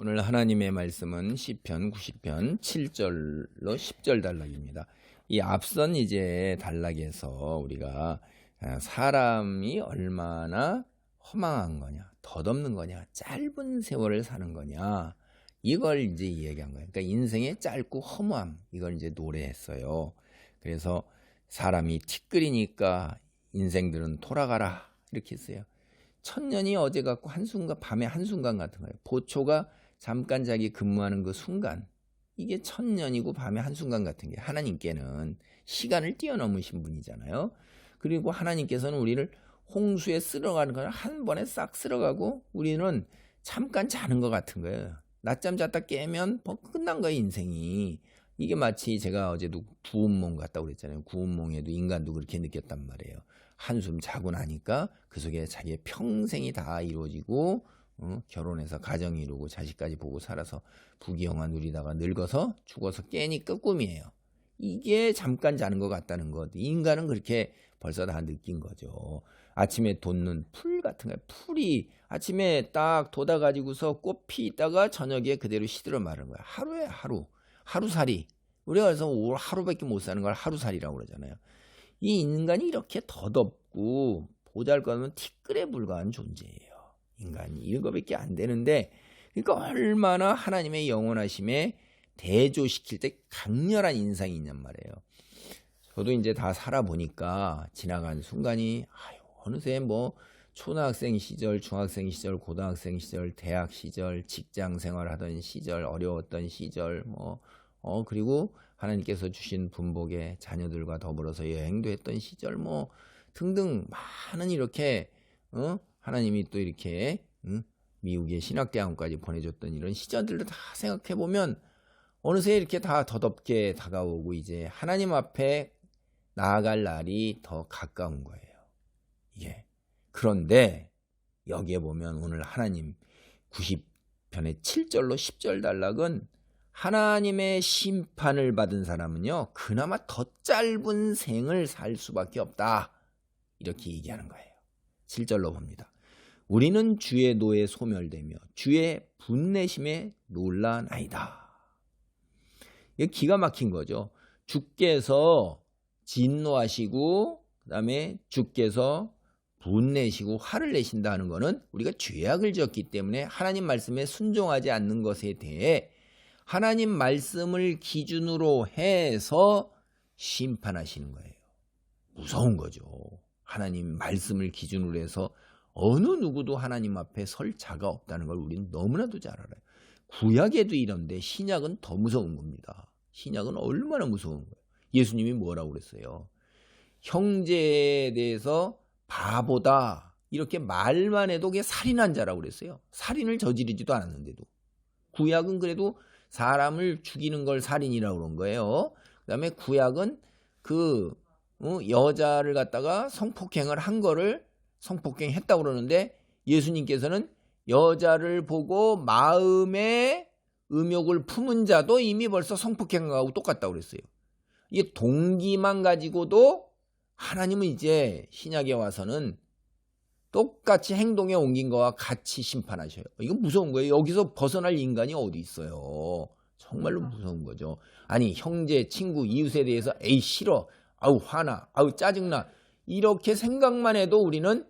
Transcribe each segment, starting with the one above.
오늘 하나님의 말씀은 시편 90편 7절로 10절 단락입니다. 이 앞선 이제 단락에서 우리가 사람이 얼마나 허망한 거냐, 덧없는 거냐, 짧은 세월을 사는 거냐, 이걸 이제 이야기한 거예요. 그러니까 인생의 짧고 허무함, 이걸 이제 노래했어요. 그래서 사람이 티끌이니까 인생들은 돌아가라, 이렇게 했어요. 천년이 어제 같고 한순간, 밤의 한순간 같은 거예요. 보초가 잠깐 자기 근무하는 그 순간, 이게 천년이고 밤의 한순간 같은 게 하나님께는 시간을 뛰어넘으신 분이잖아요. 그리고 하나님께서는 우리를 홍수에 쓸어가는 걸 한 번에 싹 쓸어가고 우리는 잠깐 자는 것 같은 거예요. 낮잠 잤다 깨면 끝난 거예요, 인생이. 이게 마치 제가 어제도 구운몽 같다고 그랬잖아요. 구운몽에도 인간도 그렇게 느꼈단 말이에요. 한숨 자고 나니까 그 속에 자기의 평생이 다 이루어지고 결혼해서 가정 이루고 자식까지 보고 살아서 부귀영화 누리다가 늙어서 죽어서 깨니까 꿈이에요. 이게 잠깐 자는 것 같다는 것. 인간은 그렇게 벌써 다 느낀 거죠. 아침에 돋는 풀 같은 거, 풀이 아침에 딱 돋아가지고서 꽃피 있다가 저녁에 그대로 시들어 마르는 거야. 하루에 하루살이. 우리가 그래서 하루밖에 못 사는 걸 하루살이라고 그러잖아요. 이 인간이 이렇게 덧없고 보잘것없는 티끌에 불과한 존재예요. 인간이 이거밖에 안 되는데, 그러니까 얼마나 하나님의 영원하심에 대조시킬 때 강렬한 인상이 있냔 말이에요. 저도 이제 다 살아보니까 지나간 순간이 어느새 뭐 초등학생 시절, 중학생 시절, 고등학생 시절, 대학 시절, 직장 생활하던 시절, 어려웠던 시절, 그리고 하나님께서 주신 분복에 자녀들과 더불어서 여행도 했던 시절, 등등 많은 이렇게 하나님이 또 이렇게 미국의 신학대학원까지 보내줬던 이런 시절들을 다 생각해 보면 어느새 이렇게 다 덧없게 다가오고 이제 하나님 앞에 나아갈 날이 더 가까운 거예요. 예. 그런데 여기에 보면 오늘 하나님 90편의 7절로 10절 단락은 하나님의 심판을 받은 사람은요, 그나마 더 짧은 생을 살 수밖에 없다, 이렇게 얘기하는 거예요. 7절로 봅니다. 우리는 주의 노에 소멸되며 주의 분내심에 놀라나이다. 이게 기가 막힌 거죠. 주께서 진노하시고 그다음에 주께서 분내시고 화를 내신다는 것은 우리가 죄악을 지었기 때문에 하나님 말씀에 순종하지 않는 것에 대해 하나님 말씀을 기준으로 해서 심판하시는 거예요. 무서운 거죠. 하나님 말씀을 기준으로 해서 어느 누구도 하나님 앞에 설 자가 없다는 걸 우리는 너무나도 잘 알아요. 구약에도 이런데 신약은 더 무서운 겁니다. 신약은 얼마나 무서운 거예요. 예수님이 뭐라고 그랬어요? 형제에 대해서 바보다 이렇게 말만 해도 그게 살인한 자라고 그랬어요. 살인을 저지르지도 않았는데도. 구약은 그래도 사람을 죽이는 걸 살인이라고 그런 거예요. 그 다음에 구약은 여자를 갖다가 성폭행을 한 거를 성폭행했다고 그러는데 예수님께서는 여자를 보고 마음에 음욕을 품은 자도 이미 벌써 성폭행하고 똑같다고 그랬어요. 이게 동기만 가지고도 하나님은 이제 신약에 와서는 똑같이 행동에 옮긴 거와 같이 심판하셔요. 이거 무서운 거예요. 여기서 벗어날 인간이 어디 있어요. 정말로 무서운 거죠. 아니, 형제, 친구, 이웃에 대해서 에이 싫어, 아우 화나, 아우 짜증나, 이렇게 생각만 해도 우리는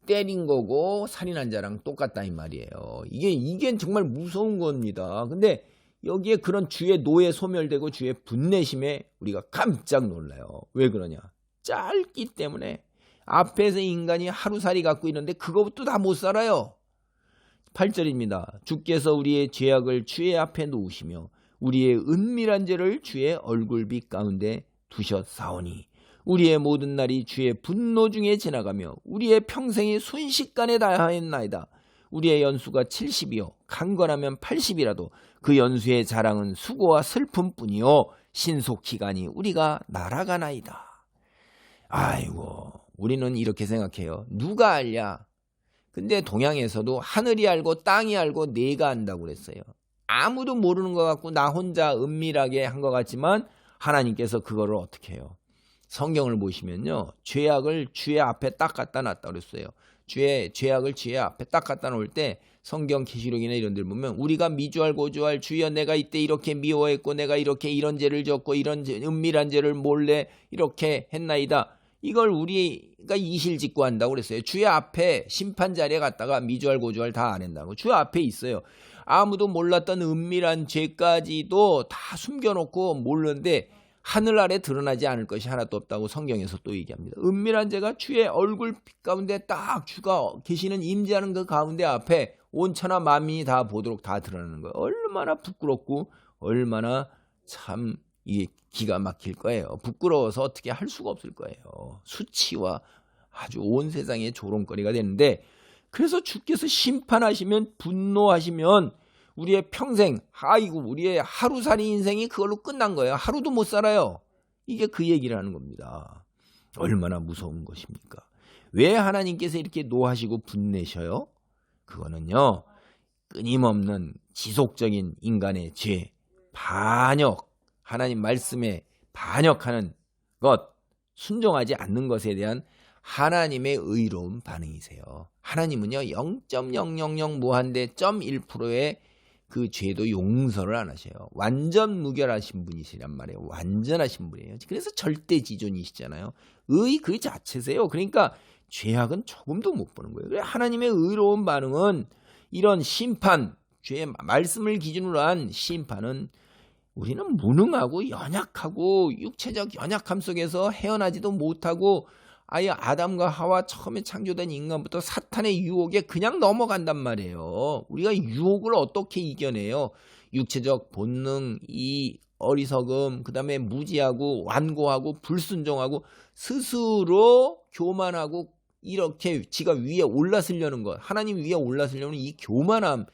때린 거고 살인한 자랑 똑같다 이 말이에요. 이게 정말 무서운 겁니다. 근데 여기에 그런 주의 노에 소멸되고 주의 분내심에 우리가 깜짝 놀라요. 왜 그러냐? 짧기 때문에. 앞에서 인간이 하루살이 갖고 있는데 그것도 다 못 살아요. 8절입니다. 주께서 우리의 죄악을 주의 앞에 놓으시며 우리의 은밀한 죄를 주의 얼굴빛 가운데 두셨사오니 우리의 모든 날이 주의 분노 중에 지나가며 우리의 평생이 순식간에 다하였나이다. 우리의 연수가 70이요 강건하면 80이라도 그 연수의 자랑은 수고와 슬픔뿐이요 신속기간이 우리가 날아가나이다. 아이고, 우리는 이렇게 생각해요. 누가 알냐? 근데 동양에서도 하늘이 알고 땅이 알고 내가 안다고 그랬어요. 아무도 모르는 것 같고 나 혼자 은밀하게 한 것 같지만 하나님께서 그거를 어떻게 해요? 성경을 보시면요, 죄악을 주의 앞에 딱 갖다 놨다 그랬어요. 죄악을 죄 앞에 딱 갖다 놓을 때 성경 계시록이나 이런 데 보면 우리가 미주알 고주알 주여 내가 이때 이렇게 미워했고 내가 이렇게 이런 죄를 졌고 이런 은밀한 죄를 몰래 이렇게 했나이다. 이걸 우리가 이실직고한다고 그랬어요. 주의 앞에 심판 자리에 갔다가 미주알 고주알 다 안 한다고. 주 앞에 있어요. 아무도 몰랐던 은밀한 죄까지도 다 숨겨놓고 모르는데 하늘 아래 드러나지 않을 것이 하나도 없다고 성경에서 또 얘기합니다. 은밀한 죄가 주의 얼굴빛 가운데 딱 주가 계시는 임재하는 그 가운데 앞에 온 천하 만민이 다 보도록 다 드러나는 거예요. 얼마나 부끄럽고 얼마나 참 이게 기가 막힐 거예요. 부끄러워서 어떻게 할 수가 없을 거예요. 수치와 아주 온 세상의 조롱거리가 되는데, 그래서 주께서 심판하시면 분노하시면 우리의 평생, 아이고 우리의 하루살이 인생이 그걸로 끝난 거예요. 하루도 못 살아요. 이게 그 얘기를 하는 겁니다. 얼마나 무서운 것입니까? 왜 하나님께서 이렇게 노하시고 분내셔요? 그거는요, 끊임없는 지속적인 인간의 죄, 반역, 하나님 말씀에 반역하는 것, 순종하지 않는 것에 대한 하나님의 의로운 반응이세요. 하나님은요 0.000 무한대 0.1%의 그 죄도 용서를 안 하셔요. 완전 무결하신 분이시란 말이에요. 완전하신 분이에요. 그래서 절대지존이시잖아요. 의 그 자체세요. 그러니까 죄악은 조금도 못 보는 거예요. 하나님의 의로운 반응은 이런 심판, 죄의 말씀을 기준으로 한 심판은 우리는 무능하고 연약하고 육체적 연약함 속에서 헤어나지도 못하고 아예 아담과 하와 처음에 창조된 인간부터 사탄의 유혹에 그냥 넘어간단 말이에요. 우리가 유혹을 어떻게 이겨내요? 육체적 본능, 이 어리석음, 그 다음에 무지하고 완고하고 불순종하고 스스로 교만하고 이렇게 지가 위에 올라서려는 것, 하나님 위에 올라서려는 이 교만함,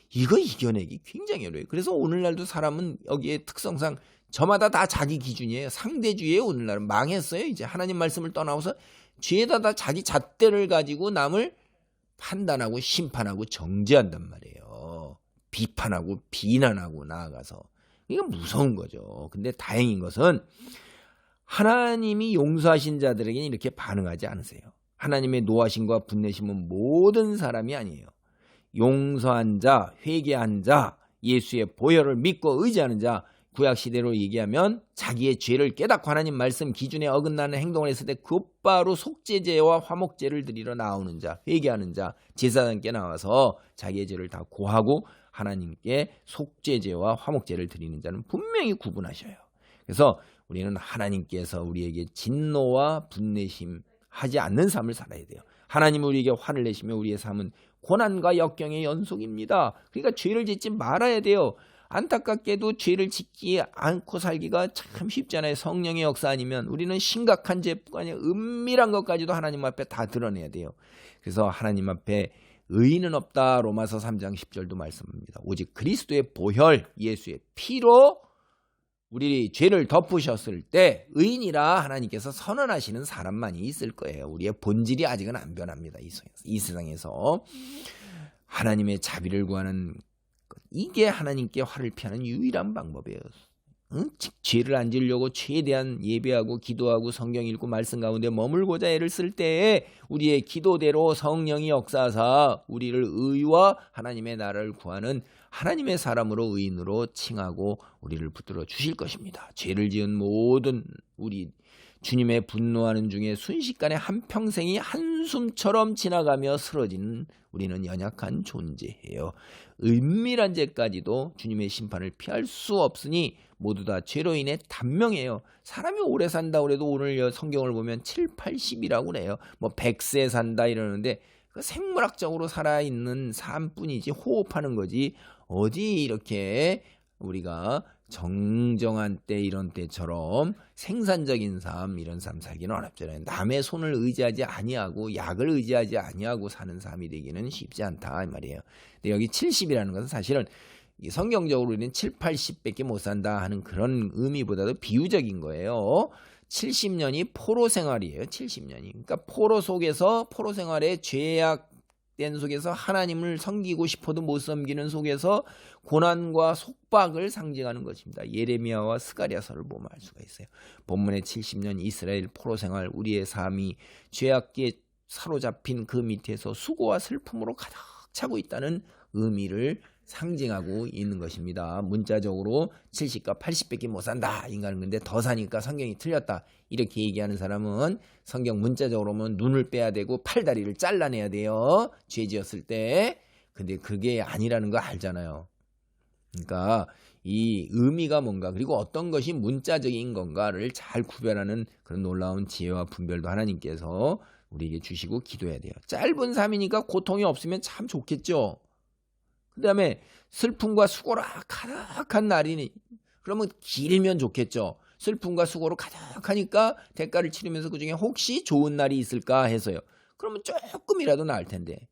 이거 이겨내기 굉장히 어려워요. 그래서 오늘날도 사람은 여기에 특성상 저마다 다 자기 기준이에요. 상대주의예요. 오늘날은 망했어요. 이제 하나님 말씀을 떠나서 죄에다 다 자기 잣대를 가지고 남을 판단하고 심판하고 정죄한단 말이에요. 비판하고 비난하고 나아가서. 이거 무서운 거죠. 근데 다행인 것은 하나님이 용서하신 자들에게는 이렇게 반응하지 않으세요. 하나님의 노하심과 분내심은 모든 사람이 아니에요. 용서한 자, 회개한 자, 예수의 보혈을 믿고 의지하는 자, 구약시대로 얘기하면 자기의 죄를 깨닫고 하나님 말씀 기준에 어긋나는 행동을 했을 때 곧바로 속죄제와 화목제를 드리러 나오는 자, 회개하는 자, 제사장께 나와서 자기의 죄를 다 고하고 하나님께 속죄제와 화목제를 드리는 자는 분명히 구분하셔요. 그래서 우리는 하나님께서 우리에게 진노와 분내심 하지 않는 삶을 살아야 돼요. 하나님은 우리에게 화를 내시며 우리의 삶은 고난과 역경의 연속입니다. 그러니까 죄를 짓지 말아야 돼요. 안타깝게도 죄를 짓지 않고 살기가 참 쉽잖아요. 성령의 역사 아니면 우리는 심각한 죄뿐 아니라 은밀한 것까지도 하나님 앞에 다 드러내야 돼요. 그래서 하나님 앞에 의인은 없다. 로마서 3장 10절도 말씀합니다. 오직 그리스도의 보혈, 예수의 피로 우리 죄를 덮으셨을 때 의인이라 하나님께서 선언하시는 사람만이 있을 거예요. 우리의 본질이 아직은 안 변합니다. 이 세상에서 하나님의 자비를 구하는 것, 이게 하나님께 화를 피하는 유일한 방법이에요. 죄를 안 지으려고 죄에 대한 예배하고 기도하고 성경 읽고 말씀 가운데 머물고자 애를 쓸 때에 우리의 기도대로 성령이 역사하사 우리를 의와 하나님의 나라를 구하는 하나님의 사람으로 의인으로 칭하고 우리를 붙들어 주실 것입니다. 죄를 지은 모든 우리 주님의 분노하는 중에 순식간에 한평생이 한숨처럼 지나가며 쓰러지는 우리는 연약한 존재예요. 은밀한 죄까지도 주님의 심판을 피할 수 없으니 모두 다 죄로 인해 단명해요. 사람이 오래 산다 그래도 오늘 성경을 보면 7, 80이라고 그래요. 뭐 100세 산다 이러는데 생물학적으로 살아있는 삶뿐이지 호흡하는 거지 어디 이렇게 우리가 정정한 때 이런 때처럼 생산적인 삶 이런 삶 살기는 어렵잖아요. 남의 손을 의지하지 아니하고 약을 의지하지 아니하고 사는 삶이 되기는 쉽지 않다 이 말이에요. 근데 여기 70이라는 것은 사실은 성경적으로 우리는 7, 80밖에 못 산다 하는 그런 의미보다도 비유적인 거예요. 70년이 포로 생활이에요. 70년이. 그러니까 포로 속에서 포로 생활의 죄악된 속에서 하나님을 섬기고 싶어도 못 섬기는 속에서 고난과 속박을 상징하는 것입니다. 예레미야와 스가랴서를 보면 알 수가 있어요. 본문의 70년 이스라엘 포로 생활 우리의 삶이 죄악의 사로잡힌 그 밑에서 수고와 슬픔으로 가득 차고 있다는 의미를 상징하고 있는 것입니다. 문자적으로 70과 80밖에 못 산다 인간은. 근데 더 사니까 성경이 틀렸다 이렇게 얘기하는 사람은 성경 문자적으로 보면 눈을 빼야 되고 팔다리를 잘라내야 돼요, 죄 지었을 때. 근데 그게 아니라는 거 알잖아요. 그러니까 이 의미가 뭔가, 그리고 어떤 것이 문자적인 건가를 잘 구별하는 그런 놀라운 지혜와 분별도 하나님께서 우리에게 주시고 기도해야 돼요. 짧은 삶이니까 고통이 없으면 참 좋겠죠. 그 다음에 슬픔과 수고로 가득한 날이니 그러면 길면 좋겠죠. 슬픔과 수고로 가득하니까 대가를 치르면서 그중에 혹시 좋은 날이 있을까 해서요. 그러면 조금이라도 나을 텐데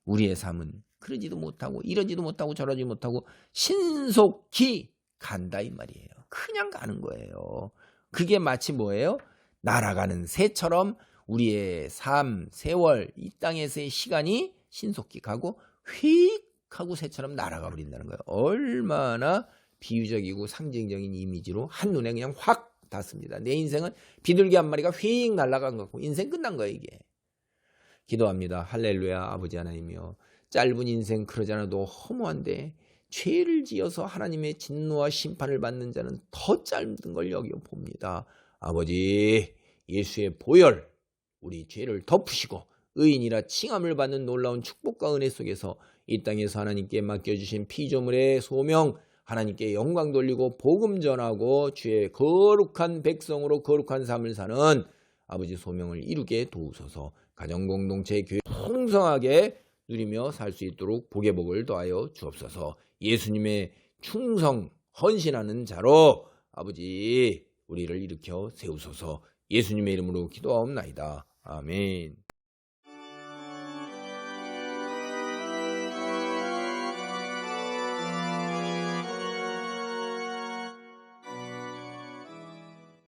우리의 삶은 그러지도 못하고 이러지도 못하고 저러지 못하고 신속히 간다 이 말이에요. 그냥 가는 거예요. 그게 마치 뭐예요? 날아가는 새처럼 우리의 삶, 세월, 이 땅에서의 시간이 신속히 가고 휙 하고 새처럼 날아가 버린다는 거예요. 얼마나 비유적이고 상징적인 이미지로 한눈에 그냥 확 닿습니다. 내 인생은 비둘기 한 마리가 휙 날아간 것 같고 인생 끝난 거예요, 이게. 기도합니다. 할렐루야. 아버지 하나님이여, 짧은 인생 그러지 않아도 허무한데 죄를 지어서 하나님의 진노와 심판을 받는 자는 더 짧은 걸 여겨봅니다. 아버지, 예수의 보혈 우리 죄를 덮으시고 의인이라 칭함을 받는 놀라운 축복과 은혜 속에서 이 땅에서 하나님께 맡겨주신 피조물의 소명 하나님께 영광 돌리고 복음 전하고 주의 거룩한 백성으로 거룩한 삶을 사는 아버지 소명을 이루게 도우소서. 가정공동체 교회 풍성하게 누리며 살 수 있도록 복의 복을 더하여 주옵소서. 예수님의 충성 헌신하는 자로 아버지 우리를 일으켜 세우소서. 예수님의 이름으로 기도하옵나이다. 아멘.